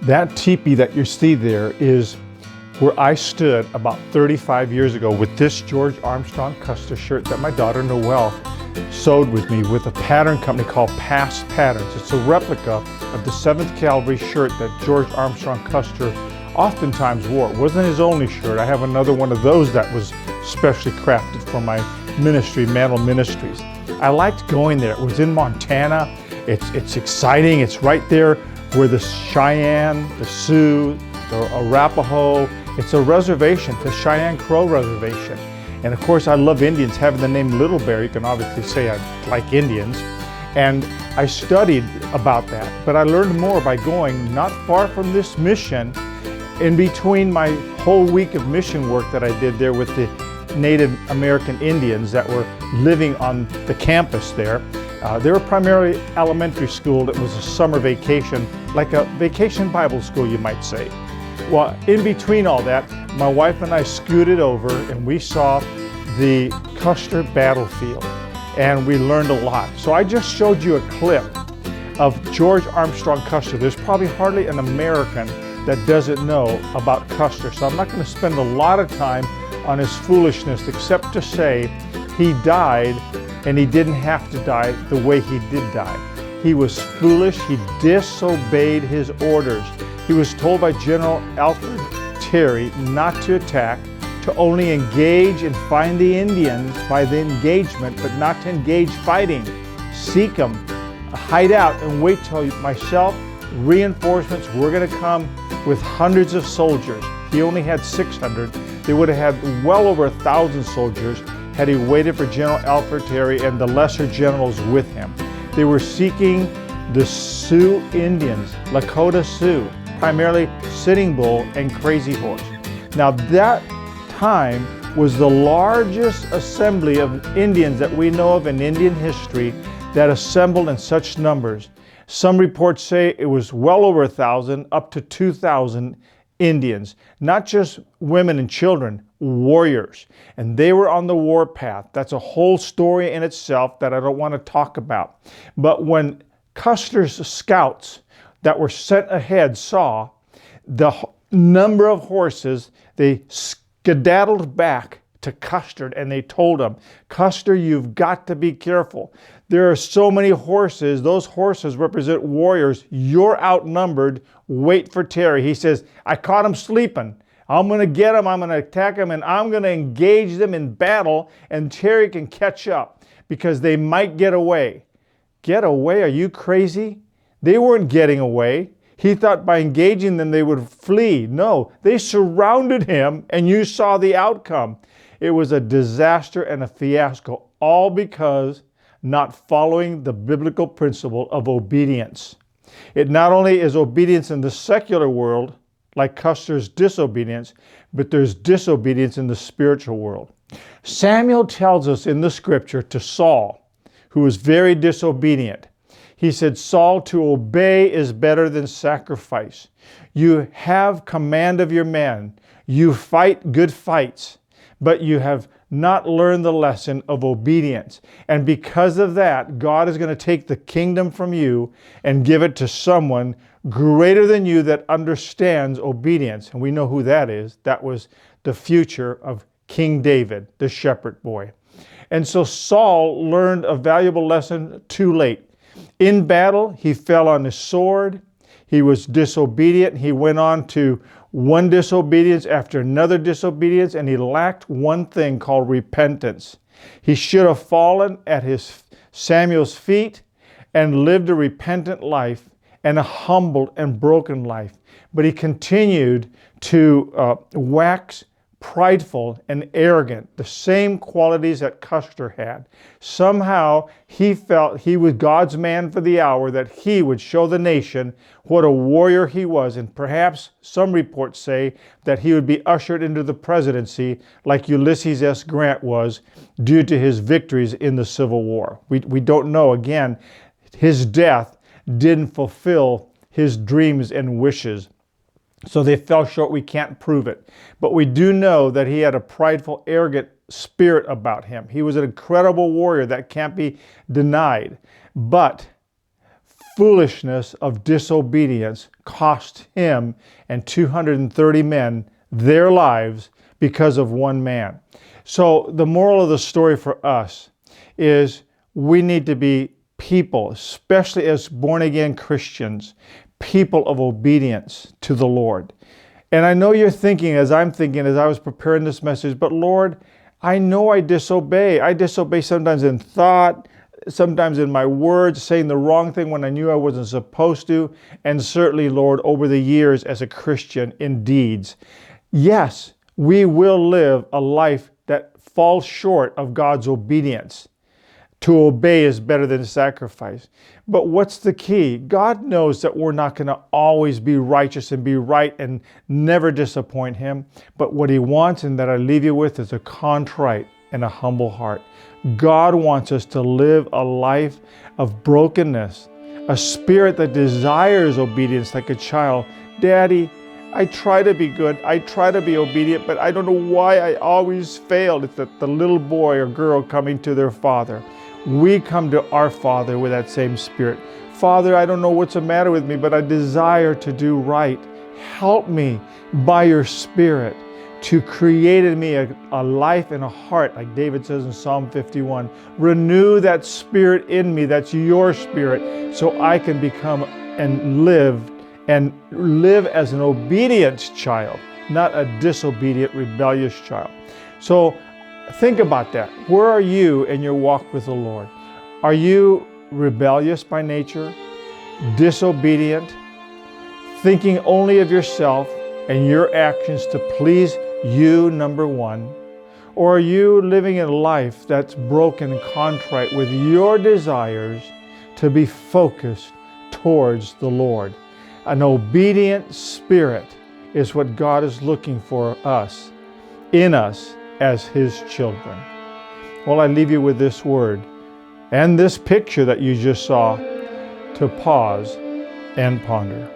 That teepee that you see there is where I stood about 35 years ago with this George Armstrong Custer shirt that my daughter Noelle sewed with me with a pattern company called Past Patterns. It's a replica of the 7th Cavalry shirt that George Armstrong Custer oftentimes wore. It wasn't his only shirt. I have another one of those that was specially crafted for my ministry, Mantle Ministries. I liked going there. It was in Montana. It's exciting. It's right there where the Cheyenne, the Sioux, the Arapaho, it's a reservation, the Cheyenne Crow Reservation. And of course, I love Indians. Having the name Little Bear, you can obviously say I like Indians. And I studied about that, but I learned more by going not far from this mission. In between my whole week of mission work that I did there with the Native American Indians that were living on the campus there, they were primarily elementary school. It was a summer vacation, like a vacation Bible school, you might say. Well, in between all that, my wife and I scooted over and we saw the Custer Battlefield, and we learned a lot. So I just showed you a clip of George Armstrong Custer. There's probably hardly an American that doesn't know about Custer, so I'm not going to spend a lot of time on his foolishness, except to say he died, and he didn't have to die the way he did die. He was foolish. He disobeyed his orders. He was told by General Alfred Terry not to attack, to only engage and find the Indians by the engagement, but not to engage fighting. Seek them, hide out, and wait till myself, reinforcements, we're going to come with hundreds of soldiers. He only had 600. They would have had well over 1,000 soldiers had he waited for General Alfred Terry and the lesser generals with him. They were seeking the Sioux Indians, Lakota Sioux, primarily Sitting Bull and Crazy Horse. Now that time was the largest assembly of Indians that we know of in Indian history that assembled in such numbers. Some reports say it was well over 1,000, up to 2,000 Indians, not just women and children, warriors. And they were on the war path. That's a whole story in itself that I don't want to talk about. But when Custer's scouts that were sent ahead saw the number of horses, they skedaddled back to Custer and they told him, Custer, you've got to be careful. There are so many horses. Those horses represent warriors. You're outnumbered. Wait for Terry. He says, I caught him sleeping. I'm going to get him. I'm going to attack him, and I'm going to engage them in battle, and Terry can catch up because they might get away. Get away? Are you crazy? They weren't getting away. He thought by engaging them they would flee. No, they surrounded him, and you saw the outcome. It was a disaster and a fiasco, all because not following the biblical principle of obedience. It not only is obedience in the secular world, like Custer's disobedience, but there's disobedience in the spiritual world. Samuel tells us in the scripture to Saul, who was very disobedient. He said, Saul, to obey is better than sacrifice. You have command of your men. You fight good fights, but you have not learned the lesson of obedience. And because of that, God is going to take the kingdom from you and give it to someone greater than you that understands obedience. And we know who that is. That was the future of King David, the shepherd boy. And so Saul learned a valuable lesson too late. In battle, he fell on his sword. He was disobedient. He went on to one disobedience after another disobedience, and he lacked one thing called repentance. He should have fallen at Samuel's feet and lived a repentant life and a humbled and broken life. But he continued to wax prideful and arrogant, the same qualities that Custer had. Somehow he felt he was God's man for the hour, that he would show the nation what a warrior he was, and perhaps some reports say that he would be ushered into the presidency like Ulysses S. Grant was due to his victories in the Civil War. We don't know. Again, his death didn't fulfill his dreams and wishes. So they fell short. We can't prove it. But we do know that he had a prideful, arrogant spirit about him. He was an incredible warrior that can't be denied. But foolishness of disobedience cost him and 230 men their lives because of one man. So the moral of the story for us is we need to be people, especially as born-again Christians, people of obedience to the Lord. And I know you're thinking, as I'm thinking, as I was preparing this message, but Lord, I know I disobey. I disobey sometimes in thought, sometimes in my words, saying the wrong thing when I knew I wasn't supposed to, and certainly, Lord, over the years as a Christian in deeds. Yes, we will live a life that falls short of God's obedience. To obey is better than sacrifice. But what's the key? God knows that we're not going to always be righteous and be right and never disappoint Him. But what He wants, and that I leave you with, is a contrite and a humble heart. God wants us to live a life of brokenness, a spirit that desires obedience like a child. Daddy, I try to be good, I try to be obedient, but I don't know why I always fail. It's that the little boy or girl coming to their father. We come to our Father with that same spirit. Father, I don't know what's the matter with me, but I desire to do right. Help me by your Spirit to create in me a life and a heart, like David says in Psalm 51. Renew that spirit in me, that's your spirit, so I can become and live as an obedient child, not a disobedient, rebellious child. So think about that. Where are you in your walk with the Lord? Are you rebellious by nature, disobedient, thinking only of yourself and your actions to please you, number one? Or are you living a life that's broken and contrite with your desires to be focused towards the Lord? An obedient spirit is what God is looking for us, in us, as His children. Well, I leave you with this word and this picture that you just saw to pause and ponder.